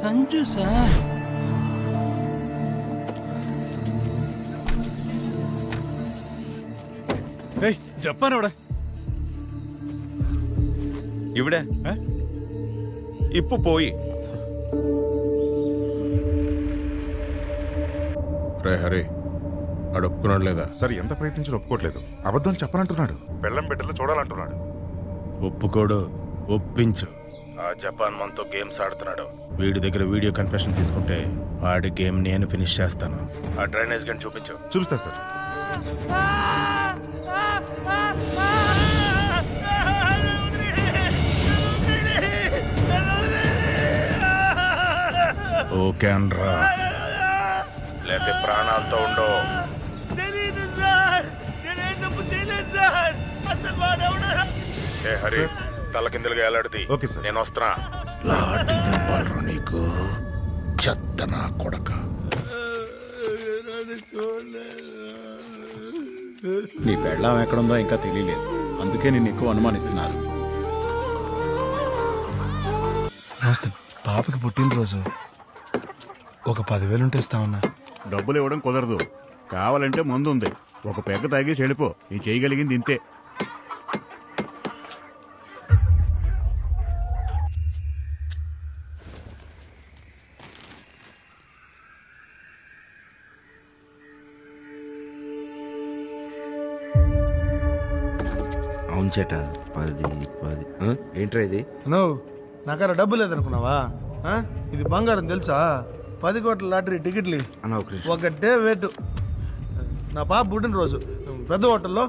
Sanju sir. Japan ఎవడా ഇവിടെ ഇപ്പൊ പോയി. రే హరి అడుక్కున్నాడు లేదా? సరే ఎంత ప్రయత్నించినా ఒప్పుకోవట్లేదు. అబద్ధం చెప్పనంటున్నాడు. బెల్లం బిడ్డలు చూడాలంటున్నాడు. ఒప్పుకోడు, ఒప్పించు. ఆ జపాన్ మనతో గేమ్స్ ఆడుతున్నాడు. వీడి దగ్గర వీడియో కన్ఫెషన్ తీసుకుంటే వాడి గేమ్ నేను ఫినిష్ చేస్తాను. ఆ డ్రైనేజ్ గన్ చూపించు. చూపిస్తా సార్. ఓకే అనరా, లేకపోతే ప్రాణాలతో ఉండో. ఏ హరి, తల కిందలుగా ఎలాడిది. Okay sir. నేను వస్తున్నా. లాటి దింపాలరా నీకు, చెత్త నా కొడక. నీ పెళ్ళాం ఎక్కడుందో ఇంకా తెలియలేదు, అందుకే నేను ఎక్కువ అనుమానిస్తున్నారు. నమస్తే. పాపకి పుట్టినరోజు ఒక 10,000 ఉంటే ఇస్తామన్నా. డబ్బులు ఇవ్వడం కుదరదు. కావాలంటే మందు ఉంది, ఒక పెగ్గ తాగి చెడిపో. నీ చేయగలిగింది ఇంతే. అవును చేట 10 ఏంట్రా ఇది? నువ్వు నాకర డబ్బు లేదనుకున్నావా? ఇది బంగారం తెలుసా? 10 కోట్ల లాటరీ టికెట్లు అన్న ఒకటే వేటు. నా పాప పుట్టినరోజు పెద్ద హోటల్లో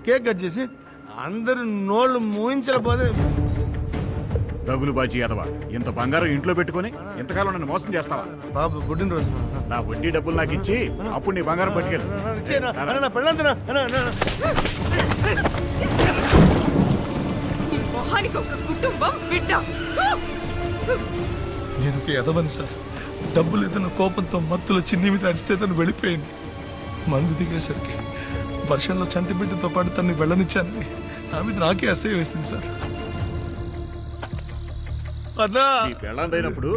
కేక్ కట్ చేసి అందరు నోళ్ళు మూయించలేకపోతే. డబ్బులు బాచి ఎదవా, ఇంత బంగారం ఇంట్లో పెట్టుకుని ఇంతకాలం నన్ను మోసం చేస్తావా? పాప పుట్టినరోజు నా వడ్డీ డబ్బులు నాకు ఇచ్చి అప్పుడు నీ బంగారం పట్టుకెళ్ళు. నేను ఎదవని సార్. డబ్బులు ఏదైనా కోపంతో మత్తులో చిన్ని మీద అరిస్తే తను వెళ్ళిపోయింది. మందు దిగేసరికి వర్షంలో చంటి బిడ్డతో పాటు తన్ని వెళ్ళనిచ్చానని నా మీద నాకే అసహ్యం వేసింది సార్. అన్నా, నీ పెళ్ళందైనప్పుడు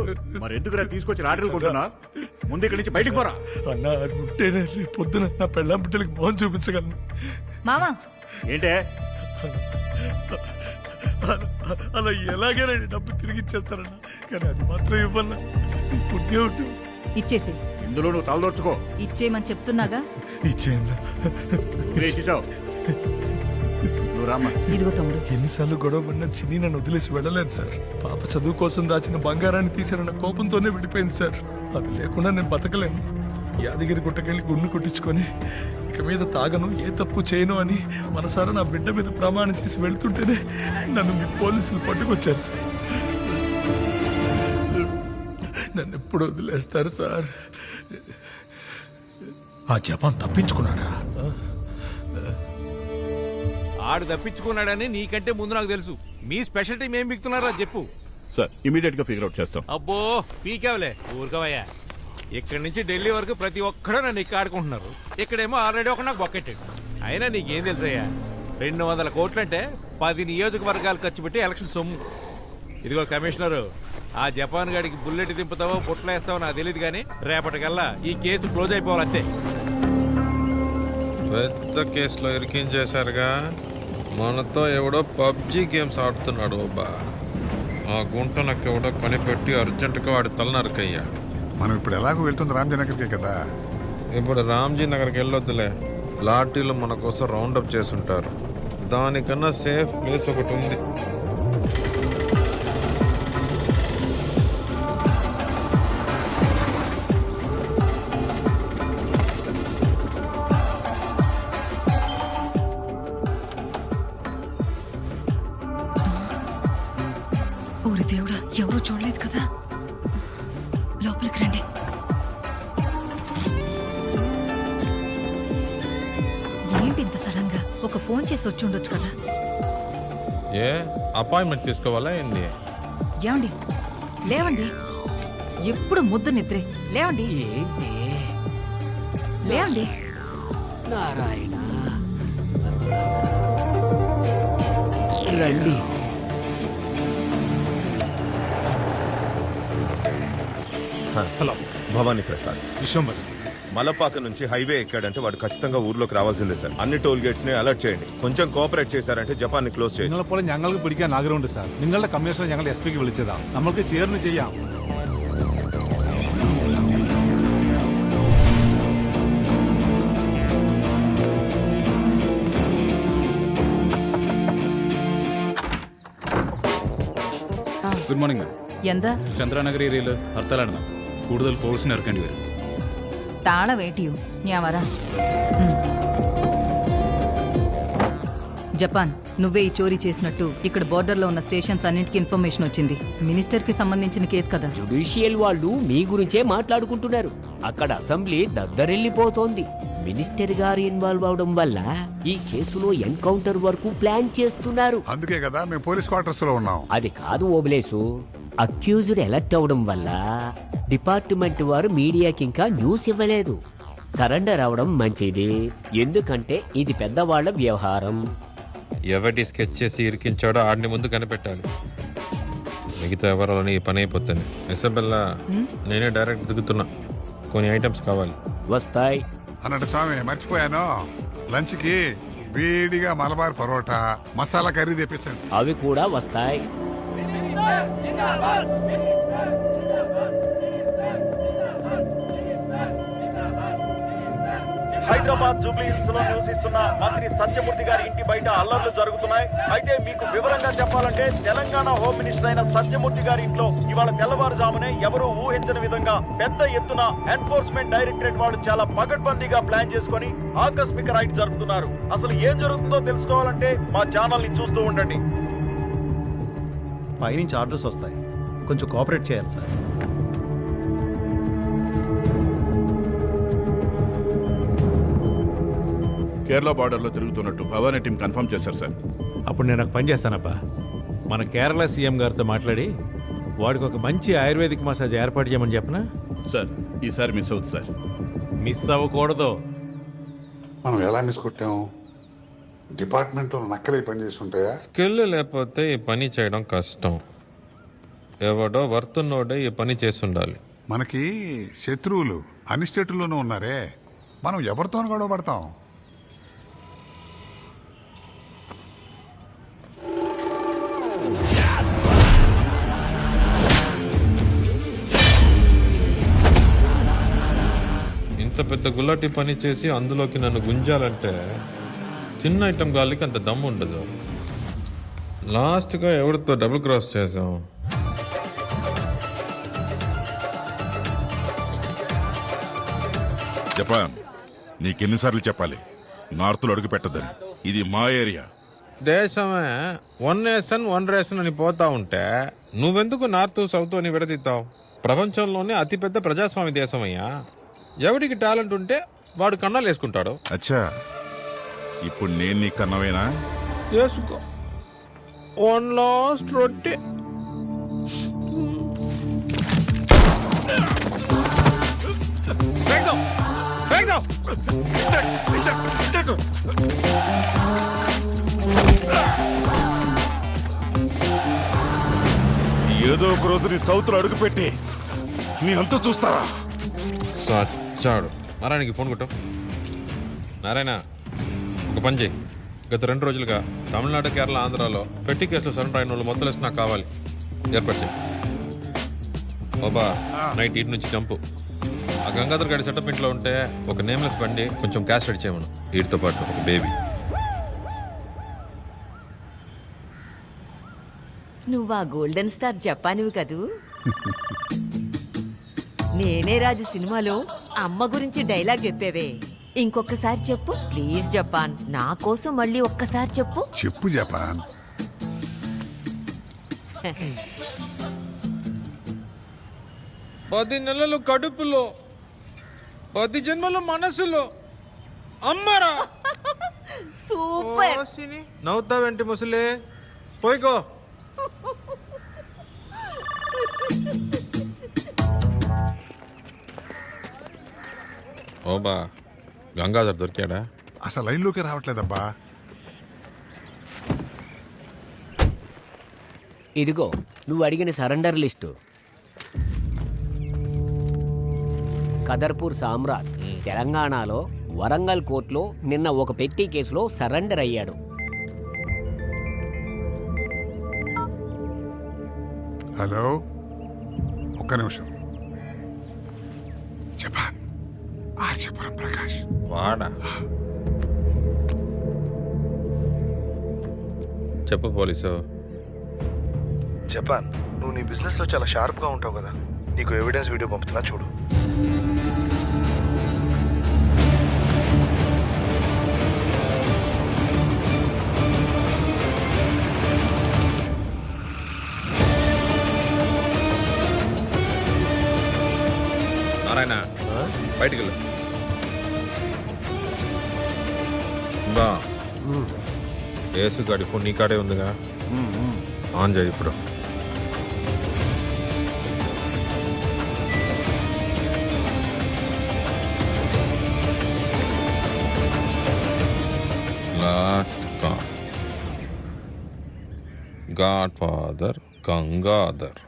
మరి ఎందుకు తీసుకొచ్చి లాటరీలు కొంటున్నా? ముందు ఇక్కడి నుంచి బయటికి పోరా. అన్నా, అది ఉంటేనే రేపు పొద్దున నా పెళ్ళాం బిడ్డలకి మోహన్ చూపించగలను. మామా ఏంటే అలా ఎలాగైనా డబ్బు తిరిగి ఇచ్చేస్తారన్నా, కానీ అది మాత్రం ఇవ్వన్నా. పుణ్యం ఉంటుంది. ఇచ్చేసి ఇందులో నువ్వు తలదోర్చుకో. ఇచ్చేయమని చెప్తున్నాగా. ఇచ్చేయండి. ఇచ్చావు నువ్వు రామ్మా. ఇదిగో తమ్ముడు. ఎన్నిసార్లు గొడవ పడినా చిన్ని నన్ను వదిలేసి వెళ్ళలేదు సార్. పాప చదువు కోసం దాచిన బంగారాన్ని తీసారన్న కోపంతోనే విడిపోయింది సార్. అది లేకుండా నేను బతకలేను. యాదగిరి గుట్టకెళ్ళి గుండు కొట్టించుకొని ఇక మీద తాగను, ఏ తప్పు చేయను అని మనసారా నా బిడ్డ మీద ప్రమాణం చేసి వెళ్తుంటేనే నన్ను మీ పోలీసులు పట్టుకొచ్చారు సార్. నన్ను ఎప్పుడు వదిలేస్తారు సార్? ఆ జపాన్ తప్పించుకున్నాడా? ఆడు తప్పించుకున్నాడని నీకంటే ముందు నాకు తెలుసు. మీ స్పెషల్ టీం ఏం బిగుతున్నారో చెప్పు సార్. ఇమీడియట్ గా ఫిగర్ అవుట్ చేస్తాం. అబ్బో పీకేవలే, ఊరుకోవయ్యా. ఇక్కడి నుంచి ఢిల్లీ వరకు ప్రతి ఒక్కడూ నన్ను ఇక్కడ ఆడుకుంటున్నారు. ఇక్కడేమో ఆల్రెడీ ఒక నాకు బొక్కెట్టాడు. అయినా నీకేం తెలుసయ్యా, 200 కోట్లంటే 10 నియోజకవర్గాలు ఖర్చు పెట్టి ఎలక్షన్ సొమ్ము. ఇదిగో కమిషనరు, ఆ జపాన్ గాడికి బుల్లెట్ దింపుతావో పుట్లేస్తావో నాకు తెలియదు, కానీ రేపటికల్లా ఈ కేసు క్లోజ్ అయిపోవాలి అంతే. పెద్ద కేసులో ఇరికించేశారుగా. మనతో ఎవడో పబ్జి గేమ్స్ ఆడుతున్నాడు. బా ఆ గుంట నాకు ఎవడో కనిపెట్టి అర్జెంటుగా వాడి తల నరకయ్యా. మనం ఇప్పుడు ఎలాగో వెళ్తుంది రామ్జీ నగర్కే కదా. ఇప్పుడు రామ్జీ నగర్కి వెళ్ళొద్దులే, లాఠీలు మన కోసం రౌండప్ చేసుంటారు. దానికన్నా సేఫ్ ప్లేస్ ఒకటి ఉంది. ఊరి దేవుడా, ఎవరూ చూడలేదు కదా. లోపలికి రండి. ఏంటి ఇంత సడన్ గా? ఒక ఫోన్ చేసి వచ్చి ఉండొచ్చు కదా. ఏ అపాయింట్మెంట్ తీసుకోవాలా ఏంది? ఏమండి, లేవండి. ఎప్పుడు ముద్దు నిద్రే. లేవండి. ఏంటి లేవండి. నారాయణ రండి. హలో భవానీ ప్రసాద్ విశ్వంబర్ మలపాక నుంచి హైవే ఎక్కాడంటే వాడు ఖచ్చితంగా ఊర్లోకి రావాల్సిందే సార్. అన్ని టోల్ గేట్స్ ని అలర్ట్ చేయండి. కొంచెం కోఆపరేట్ చేశారంటే ജപ്പാൻ ని ക്ലോസ് ചെയ്യും. നിങ്ങളെപ്പോലെ ഞങ്ങൾക്ക് പിടിക്കാൻ ആഗ്രഹമുണ്ട് സാർ. നിങ്ങളുടെ കമ്മീഷണർ ഞങ്ങൾ SP ക്ക് വിളിച്ചതാ. നമുക്ക് ചേർന്ന് ചെയ്യാം. Good morning ma'am. എന്താ ചന്ദ്രനഗർ ഏരിയയിൽ ഹർത്താലാണ്. കൂടുതൽ ഫോഴ്സിന് ഇറക്കേണ്ടി വരും. താള വേട്ടിയോ ഞാൻ വരാ. జపాన్ నువ్వే ఈ చోరీ చేసినట్టు ఇక్కడ బోర్డర్ లో ఉన్న స్టేషన్స్ అన్నింటికి ఇన్ఫర్మేషన్ వచ్చింది. మినిస్టర్ కి సంబంధించిన కేసు కదా. జుడిషియల్ వాళ్ళు మీ గురించే మాట్లాడుకుంటున్నారు. అక్కడ అసెంబ్లీ దద్దరెళ్ళిపోతోంది. మినిస్టర్ గారు ఇన్వాల్వ్ అవడం వల్ల ఈ కేసులో ఎన్కౌంటర్ వరకు ప్లాన్ చేస్తున్నారు. అందుకే కదా మేము పోలీస్ క్వార్టర్స్ లో ఉన్నాం. అది కాదు ఓబులేసు, అక్యూజ్డ్ ఎలక్ట్ అవడం వల్ల డిపార్ట్మెంట్ వారు మీడియాకి ఇంకా న్యూస్ ఇవ్వలేదు. సరెండర్ అవడం మంచిది, ఎందుకంటే ఇది పెద్దవాళ్ల వ్యవహారం. ఎవరి స్కెచ్ చేసి ఇరికించాడో ఆడిని ముందు కనిపెట్టాలి. మిగతా ఎవరాలని ఈ పని అయిపోతుంది. ఇసబెల్లా నేనే డైరెక్ట్ దిగుతున్నా. కొన్ని ఐటమ్స్ కావాలి. వస్తాయి అన్నట్టు స్వామి మర్చిపోయాను. లంచ్ కి వేడిగా మలబార్ పరోటా మసాలా కర్రీ తెప్పించండి. అవి కూడా వస్తాయి. హైదరాబాద్ జూబ్లీ హిల్స్ లో నివసిస్తున్న మంత్రి సత్యమూర్తి గారి ఇంటి బయట అల్లర్లు జరుగుతున్నాయి. అయితే మీకు వివరంగా చెప్పాలంటే తెలంగాణ హోమ్ మినిస్టర్ అయిన సత్యమూర్తి గారి ఇంట్లో ఇవాళ తెల్లవారుజామునే ఎవరూ ఊహించని విధంగా పెద్ద ఎత్తున ఎన్ఫోర్స్మెంట్ డైరెక్టరేట్ వాళ్ళు చాలా పకడ్బందీగా ప్లాన్ చేసుకుని ఆకస్మిక రైడ్ జరుపుతున్నారు. అసలు ఏం జరుగుతుందో తెలుసుకోవాలంటే మా ఛానల్ ని చూస్తూ ఉండండి. పైనుంచి ఆర్డర్స్ వస్తాయి, కొంచెం కోఆపరేట్ చేయాలి సార్. కేరళ బార్డర్లో తిరుగుతున్నట్టు భవానీ టీం కన్ఫర్మ్ చేశారు సార్. అప్పుడు నేను ఒక పని చేస్తానబ్బా. మన కేరళ సీఎం గారితో మాట్లాడి వాడికి ఒక మంచి ఆయుర్వేదిక్ మసాజ్ ఏర్పాటు చేయమని చెప్పనా సార్? ఈసారి మిస్ అవుతుంది సార్. మిస్ అవ్వకూడదు. మనం ఎలా మిస్ కొట్టాము? డిపార్ట్మెంట్ లో నక్కలే పని చేస్తుంటాయా? స్కిల్ లేకపోతే ఈ పని చేయడం కష్టం. ఎవడో వర్తున్నోడే ఈ పని చేస్తుండాలి. మనకి శత్రువులు అన్ని స్టేట్ల్లోనూ ఉన్నారే, మనం ఎవరితోనూ గొడవ పడతాం? ఇంత పెద్ద గులాటి పని చేసి అందులోకి నన్ను గుంజాలంటే చిన్న ఐటమ్ గాలికి అంత దమ్ము ఉండదు. లాస్ట్గా ఎవరితో డబుల్ క్రాస్ చేసాం. జపాన్, నీకెన్నిసార్లు చెప్పాలి నార్త్లో అడుగు పెట్టద్దని? ఇది మా ఏరియా. దేశమే 1 నేషన్ 1 రేషన్ అని పోతా ఉంటే నువ్వెందుకు నార్త్ సౌత్ అని విడదీస్తావు? ప్రపంచంలోనే అతిపెద్ద ప్రజాస్వామ్య దేశం అయ్యా. ఎవడికి టాలెంట్ ఉంటే వాడు కన్నాలు వేసుకుంటాడు. అచ్చా, ఇప్పుడు నేను నీ కన్నవేనా? వేసుకో. 1 లాస్ట్ రొట్టె. ఏదో ఒక రోజు నీ సౌత్ లో అడుగు పెట్టి నీ అంతా చూస్తావా? సచ్చాడు. నారాయణకి ఫోన్ కొట్టు. నారాయణ, ఒక పని చేయి. గత 2 రోజులుగా తమిళనాడు, కేరళ, ఆంధ్రాలో పెట్టి కేసులో సరెండర్ అయిన వాళ్ళు మొత్తం లిస్ట్ నాకు కావాలి. ఏర్పాటు చేయి. బాబా, నైట్ ఈటి నుంచి జంపు. ఆ గంగాధర్ గారి సెటప్ ఇంట్లో ఉంటే ఒక నేమ్లెస్ బండి, కొంచెం క్యాష్ రెడీ చేయమను. వీటితో పాటు ఒక బేబీ. నువ్వా గోల్డెన్ స్టార్ జపానివి కదూ? నేనే రాజు సినిమాలో అమ్మ గురించి డైలాగ్ చెప్పేవే, ఇంకొకసారి చెప్పు ప్లీజ్ జపాన్. నా కోసం మళ్ళీ ఒక్కసారి చెప్పు. చెప్పు జపాన్. పది నెలలు కడుపులో, 10 జన్మలు మనసులో. అమ్మరా సూపర్. నవ్వుతావేంటి ముసలే? పోయికో. ఓబా, గంగాధర్ దొరికాడా? అసలు లైన్లోకి రావట్లేదబ్బా. ఇదిగో నువ్వు అడిగిన సరెండర్ లిస్టు. కదర్పూర్ సామ్రాట్ తెలంగాణలో వరంగల్ కోర్టులో నిన్న ఒక పెట్టి కేసులో సరెండర్ అయ్యాడు. హలో, ఒక్క నిమిషం. జపాన్ ఆర్జపురం ప్రకాష్. వాడా? చెప్పు పోలీసు. జపాన్, నువ్వు నీ బిజినెస్లో చాలా షార్ప్గా ఉంటావు కదా, నీకు ఎవిడెన్స్ వీడియో పంపుతున్నా చూడు. నారాయణ, బయటికి వెళ్ళు. బా, ఏసు గాడి ఫోన్ నీ కాడే ఉందిగా, ఆన్ చేయి ఇప్పుడు. Last call, God father Gangadhar.